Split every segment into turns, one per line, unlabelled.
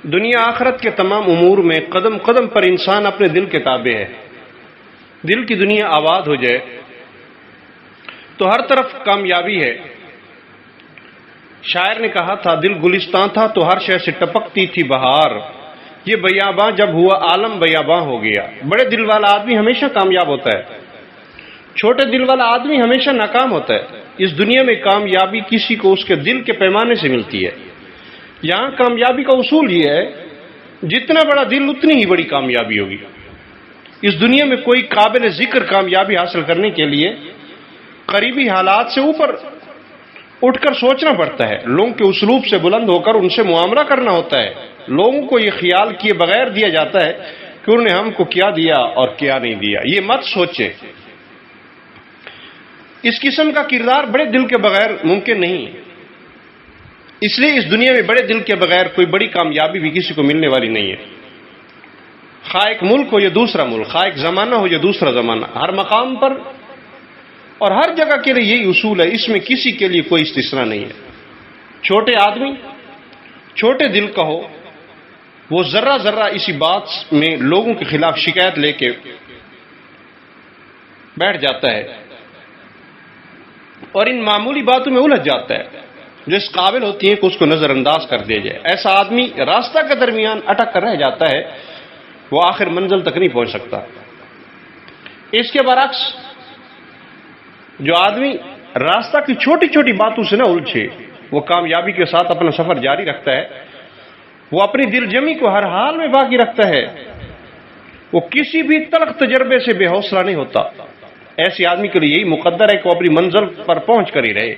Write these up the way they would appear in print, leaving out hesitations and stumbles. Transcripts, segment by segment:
دنیا آخرت کے تمام امور میں قدم قدم پر انسان اپنے دل کے تابع ہے. دل کی دنیا آباد ہو جائے تو ہر طرف کامیابی ہے. شاعر نے کہا تھا دل گلستان تھا تو ہر شے سے ٹپکتی تھی بہار. یہ بیاباں جب ہوا عالم بیاباں ہو گیا. بڑے دل والا آدمی ہمیشہ کامیاب ہوتا ہے، چھوٹے دل والا آدمی ہمیشہ ناکام ہوتا ہے. اس دنیا میں کامیابی کسی کو اس کے دل کے پیمانے سے ملتی ہے. یہاں کامیابی کا اصول یہ ہے جتنا بڑا دل اتنی ہی بڑی کامیابی ہوگی. اس دنیا میں کوئی قابل ذکر کامیابی حاصل کرنے کے لیے قریبی حالات سے اوپر اٹھ کر سوچنا پڑتا ہے. لوگوں کے اسلوب سے بلند ہو کر ان سے معاملہ کرنا ہوتا ہے. لوگوں کو یہ خیال کیے بغیر دیا جاتا ہے کہ انہوں نے ہم کو کیا دیا اور کیا نہیں دیا. یہ مت سوچے. اس قسم کا کردار بڑے دل کے بغیر ممکن نہیں. اس لیے اس دنیا میں بڑے دل کے بغیر کوئی بڑی کامیابی بھی کسی کو ملنے والی نہیں ہے. خواہ ایک ملک ہو یا دوسرا ملک، خواہ ایک زمانہ ہو یا دوسرا زمانہ، ہر مقام پر اور ہر جگہ کے لیے یہی اصول ہے. اس میں کسی کے لیے کوئی استثناء نہیں ہے. چھوٹے آدمی چھوٹے دل کا ہو، وہ ذرہ ذرہ اسی بات میں لوگوں کے خلاف شکایت لے کے بیٹھ جاتا ہے اور ان معمولی باتوں میں الجھ جاتا ہے جو اس قابل ہوتی ہیں کہ اس کو نظر انداز کر دیا جائے. ایسا آدمی راستہ کے درمیان اٹک کر رہ جاتا ہے، وہ آخر منزل تک نہیں پہنچ سکتا. اس کے برعکس جو آدمی راستہ کی چھوٹی چھوٹی باتوں سے نہ الجھے، وہ کامیابی کے ساتھ اپنا سفر جاری رکھتا ہے. وہ اپنی دل جمی کو ہر حال میں باقی رکھتا ہے. وہ کسی بھی تلخ تجربے سے بے حوصلہ نہیں ہوتا. ایسے آدمی کے لیے یہی مقدر ہے کہ وہ اپنی منزل پر پہنچ کر ہی رہے.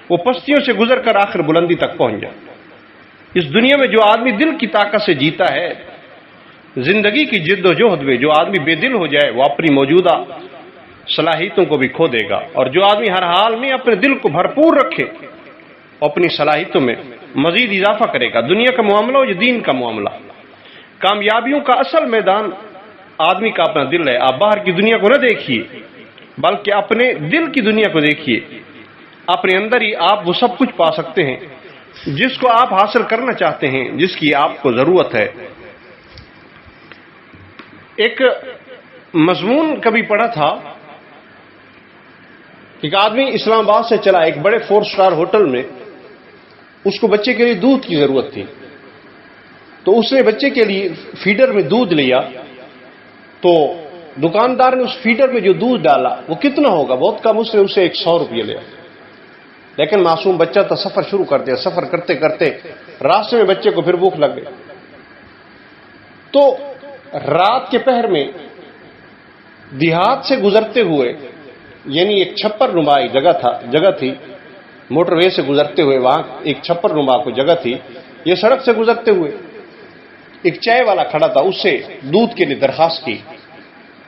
وہ پستیوں سے گزر کر آخر بلندی تک پہنچ جائے. اس دنیا میں جو آدمی دل کی طاقت سے جیتا ہے، زندگی کی جد و جہد میں جو آدمی بے دل ہو جائے وہ اپنی موجودہ صلاحیتوں کو بھی کھو دے گا. اور جو آدمی ہر حال میں اپنے دل کو بھرپور رکھے اپنی صلاحیتوں میں مزید اضافہ کرے گا. دنیا کا معاملہ ہو یا دین کا معاملہ، کامیابیوں کا اصل میدان آدمی کا اپنا دل ہے. آپ باہر کی دنیا کو نہ دیکھیے بلکہ اپنے دل کی دنیا کو دیکھیے. اپنے اندر ہی آپ وہ سب کچھ پا سکتے ہیں جس کو آپ حاصل کرنا چاہتے ہیں، جس کی آپ کو ضرورت ہے. ایک مضمون کبھی پڑھا تھا، ایک آدمی اسلام آباد سے چلا ایک بڑے 4 سٹار ہوٹل میں. اس کو بچے کے لیے دودھ کی ضرورت تھی، تو اس نے بچے کے لیے فیڈر میں دودھ لیا. تو دکاندار نے اس فیڈر میں جو دودھ ڈالا وہ کتنا ہوگا، بہت کم، اس نے اسے 100 روپیہ لیا. لیکن معصوم بچہ تھا، سفر شروع کر دیا. سفر کرتے کرتے راستے میں بچے کو پھر بھوک لگ گئی. تو رات کے پہر میں دیہات سے گزرتے ہوئے، یعنی ایک چھپر نما جگہ تھی، موٹر وے سے گزرتے ہوئے وہاں ایک چھپر نما کو جگہ تھی. یہ سڑک سے گزرتے ہوئے ایک چائے والا کھڑا تھا، اس سے دودھ کے لیے درخواست کی.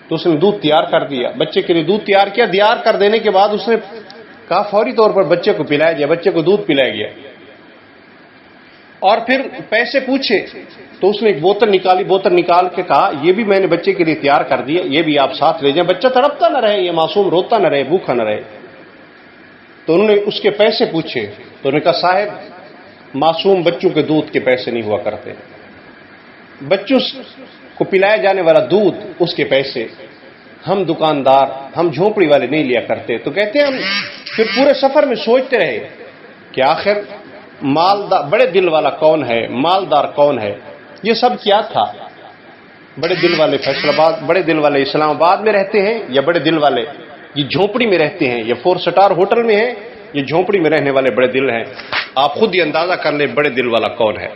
تو اس نے دودھ تیار کر دیا، بچے کے لیے دودھ تیار کیا. تیار کر دینے کے بعد اس نے کہا فوری طور پر بچے کو پلایا گیا. بچے کو دودھ پلایا گیا اور پھر پیسے پوچھے تو اس نے ایک بوتل نکال کے کہا یہ بھی میں نے بچے کے لیے تیار کر دیا، یہ بھی آپ ساتھ لے جائیں، بچہ تڑپتا نہ رہے، یہ معصوم روتا نہ رہے، بھوکا نہ رہے. تو انہوں نے اس کے پیسے پوچھے تو انہوں نے کہا صاحب معصوم بچوں کے دودھ کے پیسے نہیں ہوا کرتے، بچوں کو پلایا جانے والا دودھ اس کے پیسے ہم دکاندار، ہم جھونپڑی والے نہیں لیا کرتے. تو کہتے ہیں ہم پھر پورے سفر میں سوچتے رہے کہ آخر مالدار بڑے دل والا کون ہے، مالدار کون ہے. یہ سب کیا تھا؟ بڑے دل والے فیصل آباد، بڑے دل والے اسلام آباد میں رہتے ہیں، یا بڑے دل والے یہ جھونپڑی میں رہتے ہیں، یا 4 سٹار ہوٹل میں ہیں، یہ جھونپڑی میں رہنے والے بڑے دل ہیں. آپ خود یہ اندازہ کر لیں بڑے دل والا کون ہے.